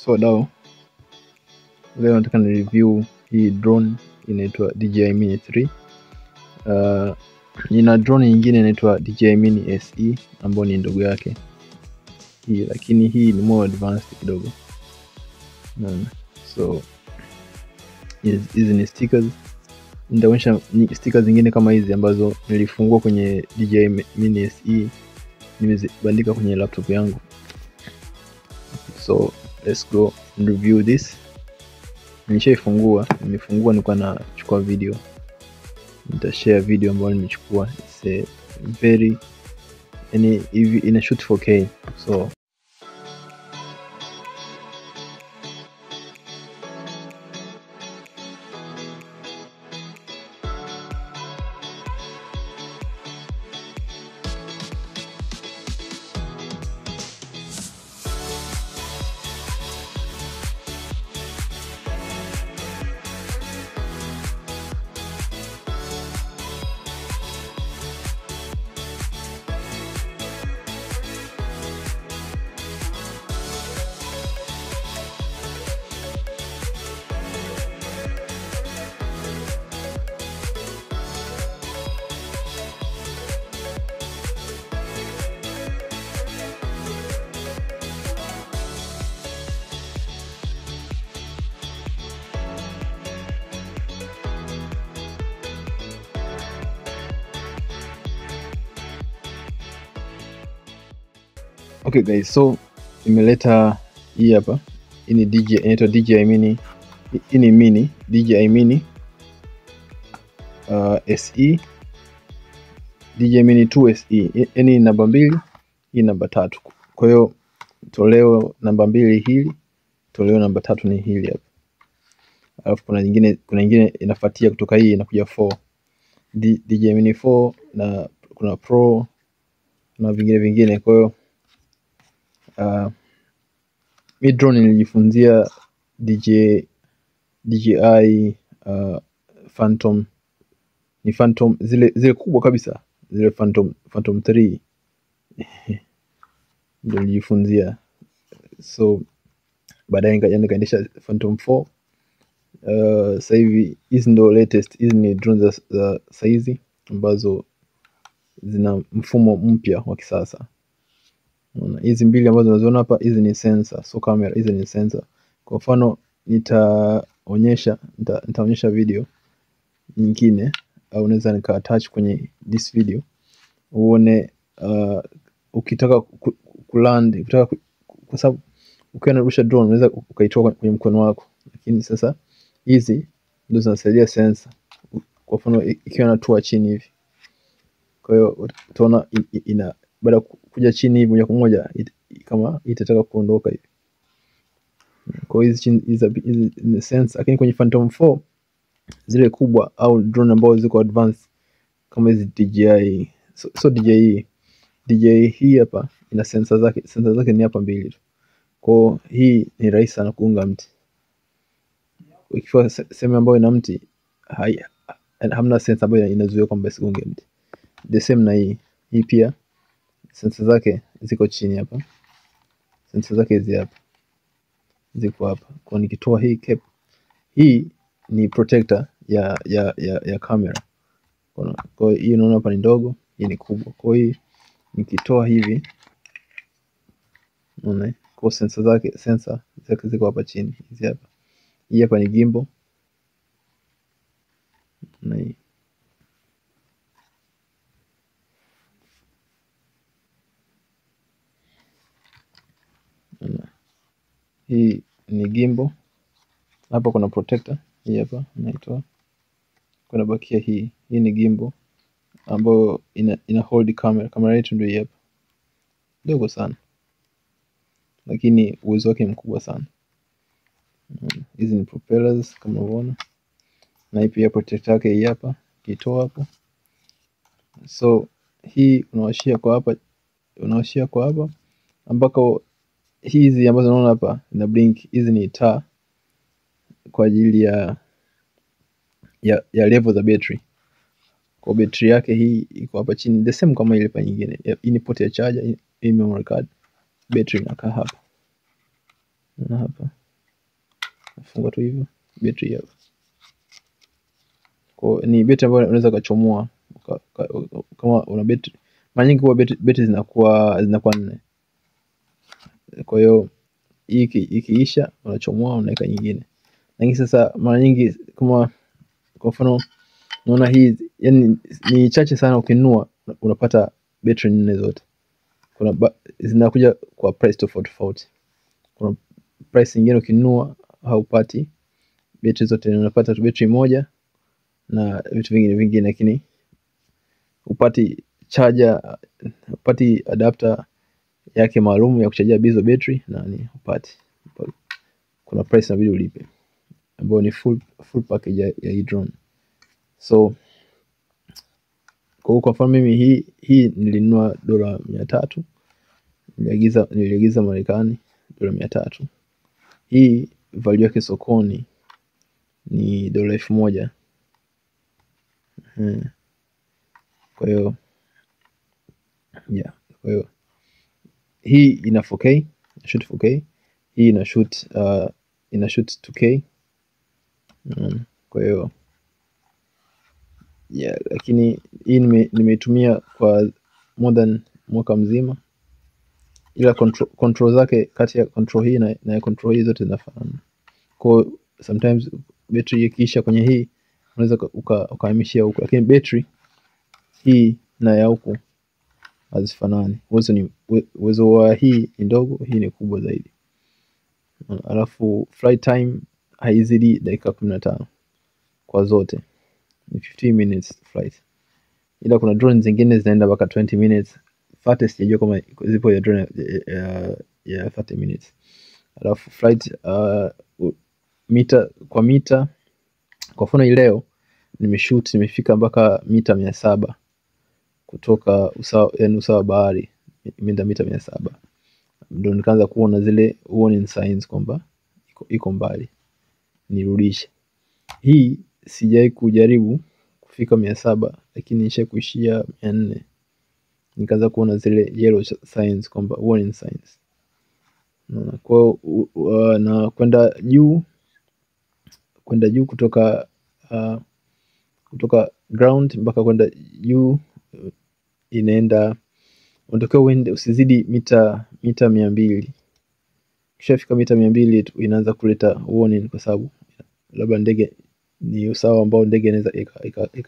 So leo nataka ni review hii drone inaitwa DJI Mini 3. Nina drone nyingine inaitwa DJI Mini SE ambayo ni ndogo yake hii, lakini hii ni more advanced kidogo. So hizi ni stickers. Nitaonyesha stickers zingine kama hizi ambazo nilifungua kwenye DJI Mini SE, nimezibandika kwenye laptop yangu. So let's go and review this. Nimefungua nilikuwa nachukua video. Nitashare video ambayo nimechukua. It's a very in a shoot 4K. So okay guys, so nimeleta hii hapa. Hii ni inaitwa DJI Mini. Hii ni Mini DJI Mini SE, DJI Mini 2 SE. Ni namba 2, hii namba 3. Kwa hiyo toleo namba 2 hili, toleo namba 3 ni hili hapa. Alafu kuna nyingine inafuatia kutoka hii, inakuja 4. DJI Mini 4 na kuna Pro na vingine. Kwa hiyo mi drone nilijifunzia DJI Phantom. Ni Phantom zile kubwa kabisa, zile Phantom 3 ndio nilijifunzia. So baadaye nikaendesha Phantom 4. Sasa hivi hizi ndio latest. Hizi ni drones za saizi ambazo zina mfumo mpya wa kisasa. Hizi mbili ambazo unaziona hapa, hizi ni sensor, so camera. Hizi ni sensor. Kwa mfano nitaonyesha video nyingine, au unaweza nika attach kwenye this video uone. Ukitaka kuland, kwa sababu ukiwa unarusha drone unaweza ukaitoa kwenye mkono wako, lakini sasa hizi ndio zinasaidia sensor. Kwa mfano ikiwa inatua chini hivi, kwa hiyo utaona baada kuja chini hivi moja kwa moja kama itataka kuondoka hivi. Kwa hizi ni sensor. Lakini kwenye Phantom 4 zile kubwa au drone ambazo ziko advanced kama hizi DJI, so DJI hii hapa ina sensor zake ni hapa 2 tu. Kwa hii ni rahisi sana kuunga mti. Ikiwa sehemu ambayo ina mti, hamna sensor ambayo inazuia kwamba isiunge mti. The same na hii pia sensor zake ziko chini hapa. Sensor zake hizi hapa ziko hapa. Kwa nikitoa hii cap, hii ni protector ya camera. Kwa hiyo unaona hapa ni ndogo, hii ni kubwa. Kwa hiyo nikitoa hivi, unaona kwa sensor zake ziko hapa chini hizi hapa. Hii hapa ni gimbal na hii ni gimbal. Hapa kuna protector, hii hapa naitoa. Kuna bakia hii ni gimbal ambayo ina hold camera. Kamera yetu ndio hii hapa, dogo sana lakini uwezo wake mkubwa sana. Hizi ni propellers kama unaona, na hii pia protector yake hii hapa. Kitoa hapo, so hii unawashia kwa hapa ambako hizi ambazo unaona hapa na blink. Hizi ni taa kwa ajili ya level za battery. Kwa battery yake hii iko hapa chini, the same kama ile pa nyingine. Hii ni port ya charger, hii memory card, battery inakaa hapa. na hapa funga tu hivyo betri hapa. Kwa ni betri ambayo unaweza kuchomoa kama una betri. Mara nyingi kwa betri zinakuwa 4. Kwa hiyo hii ikiisha unachomoa unaweka nyingine. Lakini sasa mara nyingi kama kwa mfano unaona hii yani ni chache sana ukinunua unapata betri 4 zote. Kuna zinakuja kwa price tofauti. Kuna price nyingine ukinunua haupati betri zote, unapata tu betri moja na vitu vingine, lakini upati charger, upati adapter yake maalum ya kuchajia hizo betri na ni upati. Kuna price inabidi ulipe ambayo ni full package ya hii drone. So kwa mfano mimi hii nilinunua $300. Niliagiza Marekani $300. Hii value yake sokoni ni $1,000. Kwa hiyo kwa hiyo hii ina 4K, shoot 4K. Hii ina shoot 2K. Kwa hiyo lakini hii nimeitumia kwa more than mwaka mzima, ila control zake kati ya control hii na control hii zote zinafanana. Kwa sometimes betri ikiisha kwenye hii unaweza ukahamishia huko, lakini betri hii na ya huko hazifanani. Uwezo wa hii ni ndogo, hii ni kubwa zaidi. Alafu flight time haizidi dakika 15 kwa zote, ni 15 minutes flight. Ila kuna drone zingine zinaenda mpaka 20 minutes. Fastest sijajua kama zipo ya drone ya 30 minutes. Alafu flight mita kwa mfano leo nimefika mpaka mita 700 kutoka usawa bahari, mita 700. Ndio nikaanza kuona zile warning signs kwamba iko mbali nirudishe. Hii sijai kujaribu kufika 700, lakini nisha kuishia 400. Nikaanza kuona zile yellow signs kwamba warning signs. Kwa na kwenda juu kutoka ground mpaka kwenda juu inaenda, unatakiwa uende usizidi mita 200. Ukishafika mita 200 inaanza kuleta warning, kwa sababu labda ndege ni usawa ambao ndege inaweza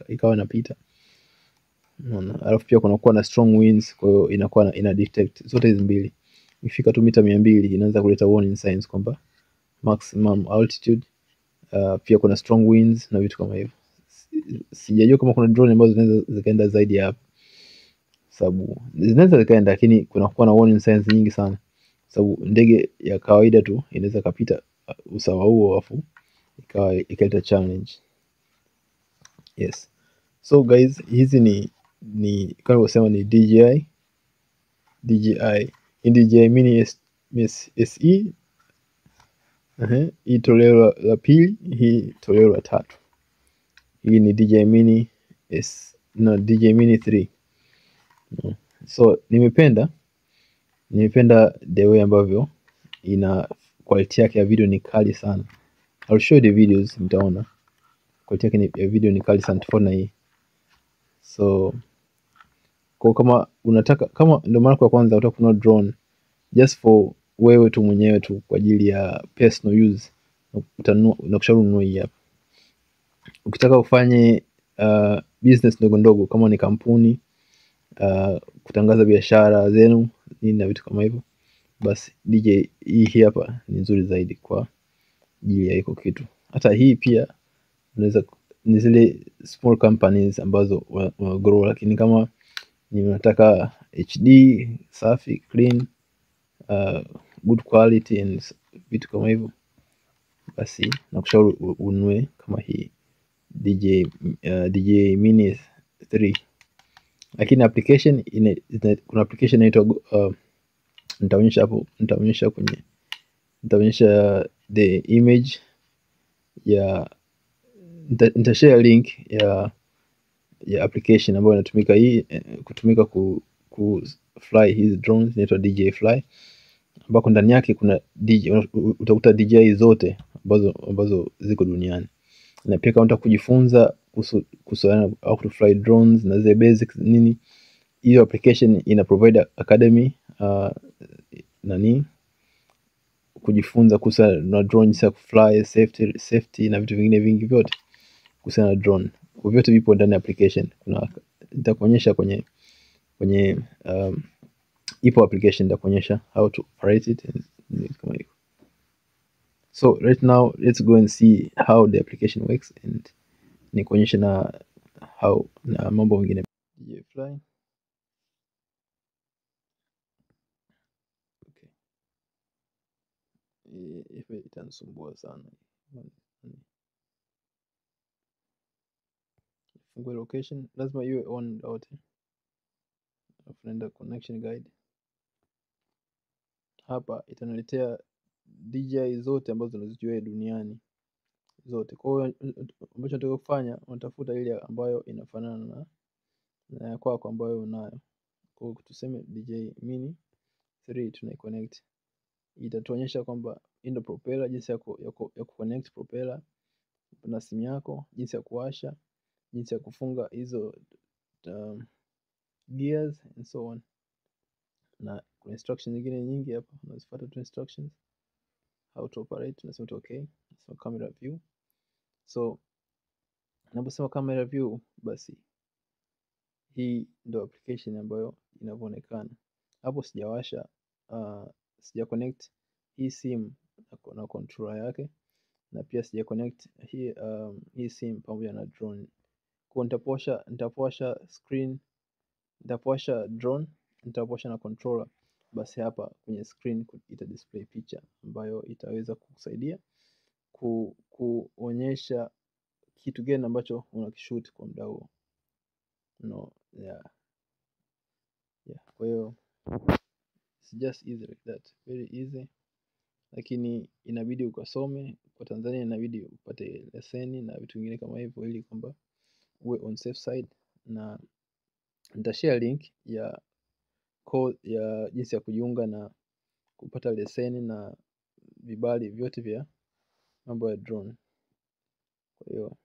ikawa inapita. Alafu pia kunakuwa na strong winds, kwa hiyo inakuwa ina detect zote hizo mbili. Ikifika tu mita 200 inaanza kuleta warning signs kwamba maximum altitude. Pia kuna strong winds na vitu kama hivyo. Sijajua kama kuna drone ambazo zinaweza zikaenda zaidi hapo, sababu zinaweza zikaenda, lakini kunakuwa na warning signs nyingi sana, sababu ndege ya kawaida tu inaweza kapita usawa huo afu ikaleta challenge. Yes, so guys, hizi ni kama wasema ni DJI Mini SE. Hii toleo la pili, hii toleo la 3. Hii ni DJI Mini DJI Mini 3. So nimependa the way ambavyo ina quality yake ya video ni kali sana. I'll show the videos, mtaona quality yake ya video ni kali sana tofauti na hii. So kwa kama unataka, kama ndio mara kwa kwanza unataka kununua drone just for wewe tu mwenyewe tu kwa ajili ya personal use, nakushauri ununue hii hapa. Ukitaka ufanye business ndogo kama ni kampuni, kutangaza biashara zenu nini na vitu kama hivyo, basi DJI hii hapa ni nzuri zaidi kwa ajili ya iko kitu. Hata hii pia unaweza, ni zile small companies ambazo wana grow, lakini kama ni unataka HD safi, clean, good quality and vitu kama hivyo, basi nakushauri ununue kama hii DJI Mini 3. Lakini application kuna application inaitwa nitaonyesha hapo, nitaonyesha the image ya nitashare link ya application ambayo inatumika kutumika ku fly hizi drones, inaitwa DJI Fly. ambako ndani yake kuna DJ, utakuta DJ zote ambazo ziko duniani, na pia kama unataka kujifunza kuhusu how to fly drones na zile basics nini, hiyo application ina provide academy kujifunza kuhusiana na drone, ya kufly, safety na vitu vingine vingi vyote kuhusiana na drone. Kwa vyote vipo ndani ya application. Nitakuonyesha kwenye ipo application nitakuonyesha how to operate it kama hivyo. So right now let's go and see how the application works and nikuonyeshe na how na mambo mengine. Fly. Okay. Itanisumbua sana. Fungue location, lazima iwe on out. Naenda connection guide. Hapa itaniletea DJI zote ambazo unazijua duniani zote. Kwa hiyo ambacho nataka kufanya, unatafuta ile ambayo inafanana na kwako ambayo unayo. Kwa hiyo tuseme DJI Mini 3 tunaiconnect. Itatuonyesha kwamba ndio propeller, jinsi ya kuconnect propeller na simu yako, jinsi ya kuwasha, jinsi ya kufunga hizo gears and so on. Na kuna instructions nyingine nyingi hapa, unazifuata tu instructions how to operate. Tunasema okay, so camera view. So naposema camera view, basi hii ndio application ambayo inavyoonekana hapo. Sijawasha sija connect hii simu na controller yake, na pia sija connect hii simu pamoja na drone. Kwa nitapowasha screen, nitapowasha drone, nitapowasha na controller, basi hapa kwenye screen ita display picha ambayo itaweza kukusaidia kuonyesha kitu gani ambacho unakishoot kwa muda huo. Kwa hiyo it's just easy like that, very easy, lakini inabidi ukasome. Kwa Tanzania inabidi upate leseni na vitu vingine kama hivyo, ili kwamba uwe on safe side. Na nitashare link ya jinsi ya kujiunga na kupata leseni na vibali vyote vya mambo ya drone. Kwa hiyo